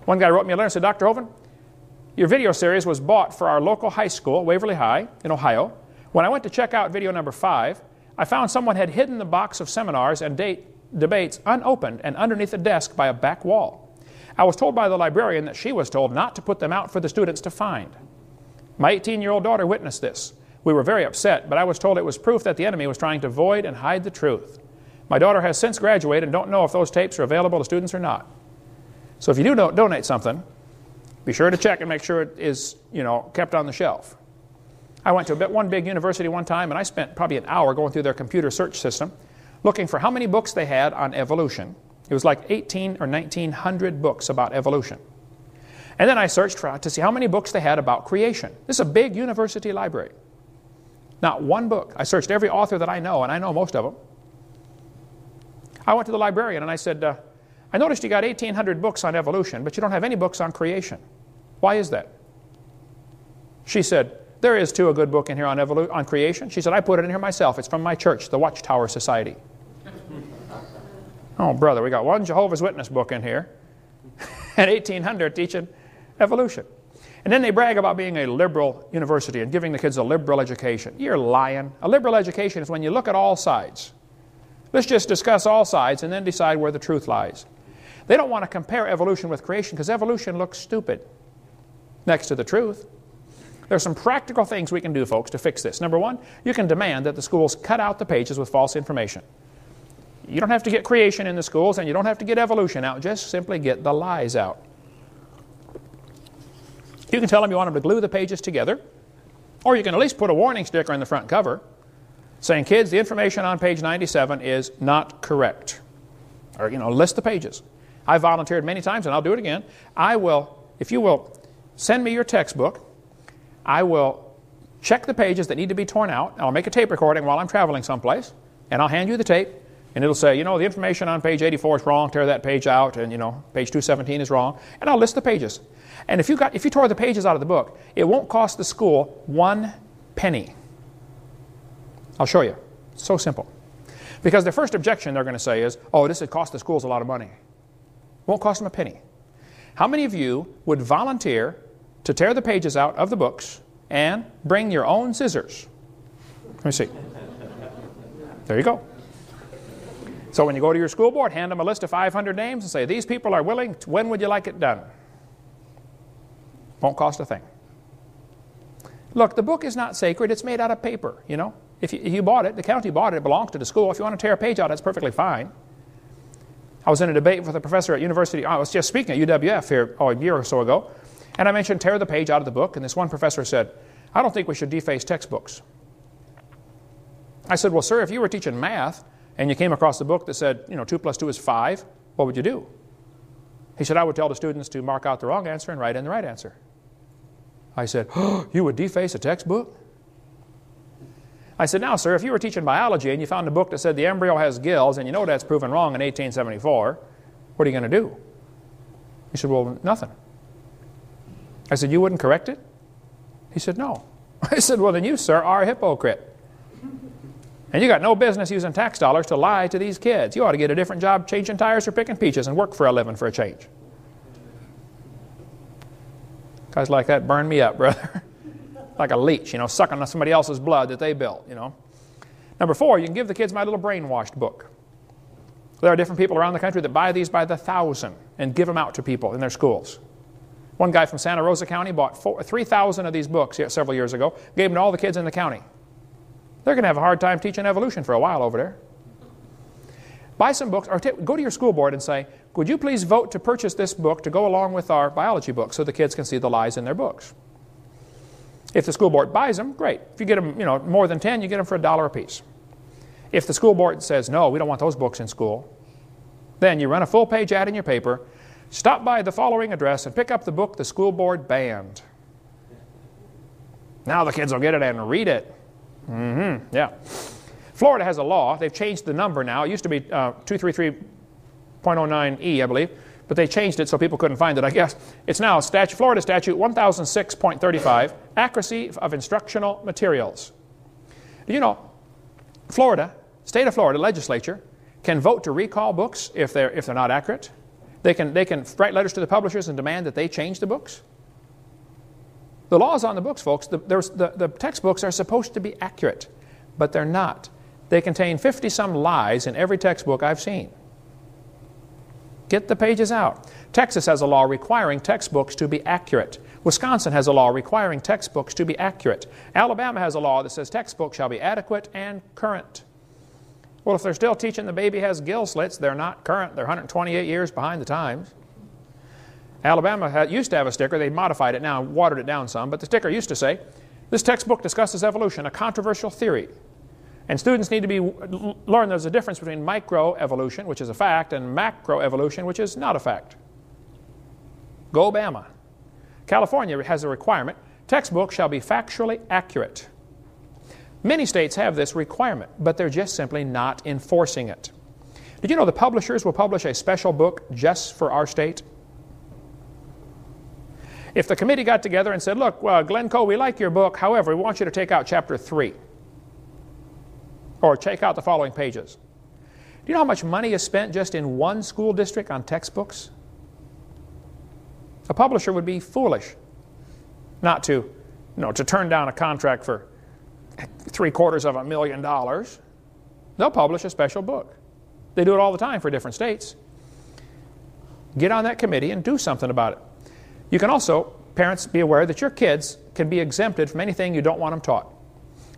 One guy wrote me a letter and said, Dr. Hovind, your video series was bought for our local high school, Waverly High, in Ohio. When I went to check out video number 5, I found someone had hidden the box of seminars and debates unopened and underneath a desk by a back wall. I was told by the librarian that she was told not to put them out for the students to find. My 18-year-old daughter witnessed this. We were very upset, but I was told it was proof that the enemy was trying to void and hide the truth. My daughter has since graduated and don't know if those tapes are available to students or not. So if you do donate something, be sure to check and make sure it is, kept on the shelf. I went to one big university one time, and I spent probably an hour going through their computer search system, looking for how many books they had on evolution. It was like 18 or 1900 books about evolution. And then I searched to see how many books they had about creation. This is a big university library. Not one book. I searched every author that I know, and I know most of them. I went to the librarian and I said, I noticed you got 1,800 books on evolution, but you don't have any books on creation. Why is that? She said, there is too a good book in here on creation. She said, I put it in here myself. It's from my church, the Watchtower Society. Oh, brother, we got one Jehovah's Witness book in here and 1,800 teaching evolution. And then they brag about being a liberal university and giving the kids a liberal education. You're lying. A liberal education is when you look at all sides. Let's just discuss all sides and then decide where the truth lies. They don't want to compare evolution with creation because evolution looks stupid next to the truth. There's some practical things we can do, folks, to fix this. Number one, you can demand that the schools cut out the pages with false information. You don't have to get creation in the schools, and you don't have to get evolution out. Just simply get the lies out. You can tell them you want them to glue the pages together, or you can at least put a warning sticker in the front cover saying, kids, the information on page 97 is not correct. Or, list the pages. I volunteered many times, and I'll do it again. If you will send me your textbook, I will check the pages that need to be torn out. I'll make a tape recording while I'm traveling someplace, and I'll hand you the tape, and it'll say, the information on page 84 is wrong, tear that page out, and, page 217 is wrong, and I'll list the pages. And if you tore the pages out of the book, it won't cost the school 1 penny. I'll show you. It's so simple. Because the first objection they're going to say is, oh, this would cost the schools a lot of money. Won't cost them a penny. How many of you would volunteer to tear the pages out of the books and bring your own scissors? Let me see. There you go. So when you go to your school board, hand them a list of 500 names and say, these people are willing. When would you like it done? Won't cost a thing. Look, the book is not sacred. It's made out of paper, If you bought it, the county bought it, it belongs to the school. If you want to tear a page out, that's perfectly fine. I was in a debate with a professor at university. I was just speaking at UWF here a year or so ago, and I mentioned tear the page out of the book, and this one professor said, I don't think we should deface textbooks. I said, well, sir, if you were teaching math and you came across a book that said, 2 plus 2 is 5, what would you do? He said, I would tell the students to mark out the wrong answer and write in the right answer. I said, oh, you would deface a textbook? I said, now, sir, if you were teaching biology and you found a book that said the embryo has gills and that's proven wrong in 1874, what are you going to do? He said, well, nothing. I said, you wouldn't correct it? He said, no. I said, well, then you, sir, are a hypocrite. And you got no business using tax dollars to lie to these kids. You ought to get a different job changing tires or picking peaches and work for a living for a change. Guys like that burn me up, brother. Like a leech, sucking on somebody else's blood that they built, Number 4, you can give the kids my little brainwashed book. There are different people around the country that buy these by the thousand and give them out to people in their schools. One guy from Santa Rosa County bought 3,000 of these books several years ago, gave them to all the kids in the county. They're going to have a hard time teaching evolution for a while over there. Buy some books, or go to your school board and say, would you please vote to purchase this book to go along with our biology book so the kids can see the lies in their books? If the school board buys them, great. If you get them, more than 10, you get them for $1 a piece. If the school board says, no, we don't want those books in school, then you run a full-page ad in your paper, stop by the following address and pick up the book the school board banned. Now the kids will get it and read it. Yeah. Florida has a law. They've changed the number now. It used to be 233.09E, I believe. But they changed it so people couldn't find it, I guess. It's now Florida Statute 1006.35, Accuracy of Instructional Materials. Do you know, state of Florida legislature can vote to recall books if they're not accurate. They can write letters to the publishers and demand that they change the books. The law is on the books, folks. The textbooks are supposed to be accurate, but they're not. They contain 50-some lies in every textbook I've seen. Get the pages out. Texas has a law requiring textbooks to be accurate. Wisconsin has a law requiring textbooks to be accurate. Alabama has a law that says textbooks shall be adequate and current. Well, if they're still teaching the baby has gill slits, they're not current. They're 128 years behind the times. Alabama used to have a sticker. They modified it now, watered it down some, but the sticker used to say, "This textbook discusses evolution, a controversial theory." And students need to learn there's a difference between microevolution, which is a fact, and macroevolution, which is not a fact. Go Bama. California has a requirement, textbooks shall be factually accurate. Many states have this requirement, but they're just simply not enforcing it. Did you know the publishers will publish a special book just for our state? If the committee got together and said, "Look, Glencoe, we like your book, however, we want you to take out chapter 3. Or take out the following pages." Do you know how much money is spent just in one school district on textbooks? A publisher would be foolish not to turn down a contract for $750,000. They'll publish a special book. They do it all the time for different states. Get on that committee and do something about it. You can also, parents, be aware that your kids can be exempted from anything you don't want them taught.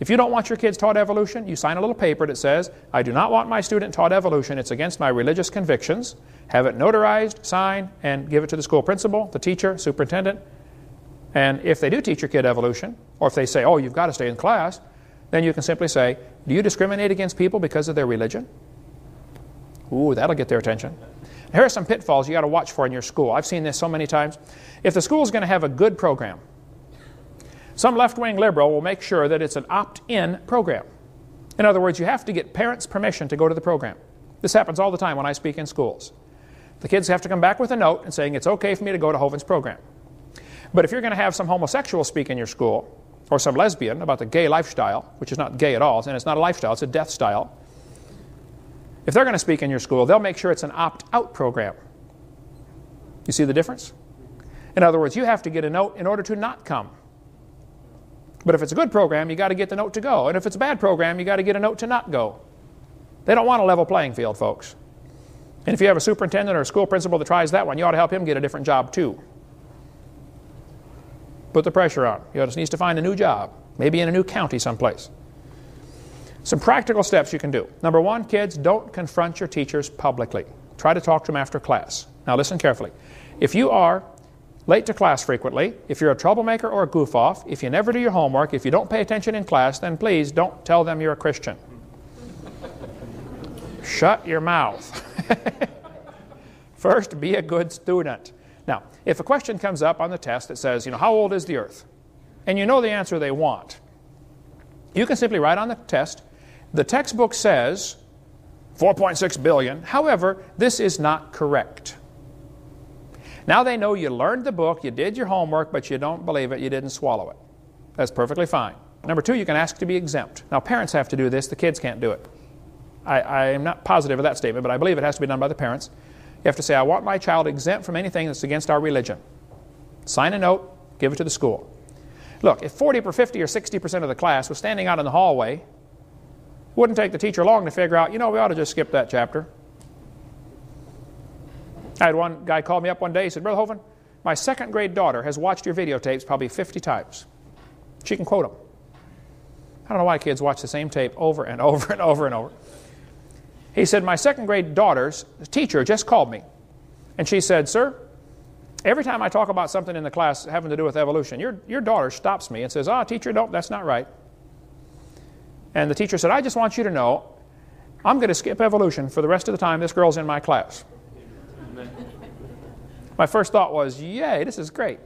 If you don't want your kids taught evolution, you sign a little paper that says, "I do not want my student taught evolution. It's against my religious convictions." Have it notarized, sign, and give it to the school principal, the teacher, superintendent. And if they do teach your kid evolution, or if they say, "Oh, you've got to stay in class," then you can simply say, "Do you discriminate against people because of their religion?" Ooh, that'll get their attention. Here are some pitfalls you got to watch for in your school. I've seen this so many times. If the school is going to have a good program, some left-wing liberal will make sure that it's an opt-in program. In other words, you have to get parents' permission to go to the program. This happens all the time when I speak in schools. The kids have to come back with a note and saying it's okay for me to go to Hovind's program. But if you're going to have some homosexual speak in your school, or some lesbian about the gay lifestyle, which is not gay at all, and it's not a lifestyle, it's a death style. If they're going to speak in your school, they'll make sure it's an opt-out program. You see the difference? In other words, you have to get a note in order to not come. But if it's a good program, you got to get the note to go. And if it's a bad program, you got to get a note to not go. They don't want a level playing field, folks. And if you have a superintendent or a school principal that tries that one, you ought to help him get a different job too. Put the pressure on. He just needs to find a new job, maybe in a new county someplace. Some practical steps you can do. Number one, kids, don't confront your teachers publicly. Try to talk to them after class. Now listen carefully. If you are late to class frequently, if you're a troublemaker or a goof-off, if you never do your homework, if you don't pay attention in class, then please don't tell them you're a Christian. Shut your mouth. First, be a good student. Now, if a question comes up on the test that says, how old is the earth? And you know the answer they want, you can simply write on the test, the textbook says 4.6 billion. However, this is not correct. Now they know you learned the book, you did your homework, but you don't believe it, you didn't swallow it. That's perfectly fine. Number two, you can ask to be exempt. Now parents have to do this, the kids can't do it. I am not positive of that statement, but I believe it has to be done by the parents. You have to say, I want my child exempt from anything that's against our religion. Sign a note, give it to the school. Look, if 40 or 50 or 60% of the class was standing out in the hallway, it wouldn't take the teacher long to figure out, we ought to just skip that chapter. I had one guy call me up one day, he said, Brother Hovind, my second grade daughter has watched your videotapes probably 50 times. She can quote them. I don't know why kids watch the same tape over and over and over and over. He said, my second grade daughter's teacher just called me. And she said, sir, every time I talk about something in the class having to do with evolution, your daughter stops me and says, teacher, no, that's not right. And the teacher said, I just want you to know, I'm going to skip evolution for the rest of the time this girl's in my class. My first thought was, yay, this is great.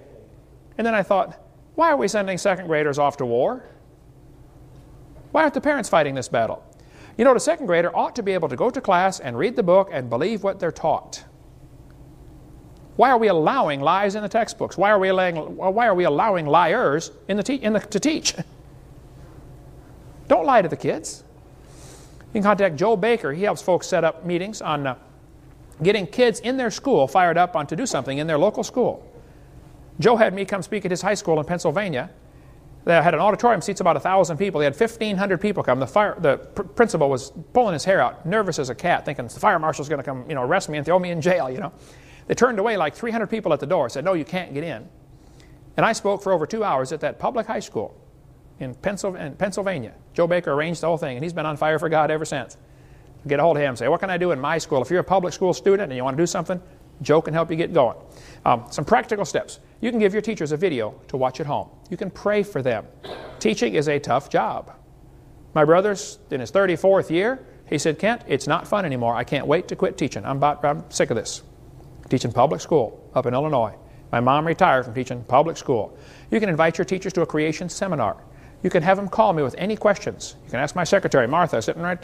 And then I thought, why are we sending second graders off to war? Why aren't the parents fighting this battle? The second grader ought to be able to go to class and read the book and believe what they're taught. Why are we allowing lies in the textbooks? Why are we allowing liars to teach? Don't lie to the kids. You can contact Joe Baker. He helps folks set up meetings on getting kids in their school fired up on to do something in their local school. Joe had me come speak at his high school in Pennsylvania. They had an auditorium, seats about 1,000 people. They had 1,500 people come. The principal was pulling his hair out, nervous as a cat, thinking the fire marshal's going to come, arrest me and throw me in jail, They turned away like 300 people at the door, said, no, you can't get in. And I spoke for over 2 hours at that public high school in Pennsylvania. Joe Baker arranged the whole thing, and he's been on fire for God ever since. Get a hold of him and say, what can I do in my school? If you're a public school student and you want to do something, Joe can help you get going. Some practical steps. You can give your teachers a video to watch at home. You can pray for them. Teaching is a tough job. My brother's in his 34th year. He said, Kent, it's not fun anymore. I can't wait to quit teaching. I'm sick of this. Teaching public school up in Illinois. My mom retired from teaching public school. You can invite your teachers to a creation seminar. You can have them call me with any questions. You can ask my secretary, Martha, sitting right there.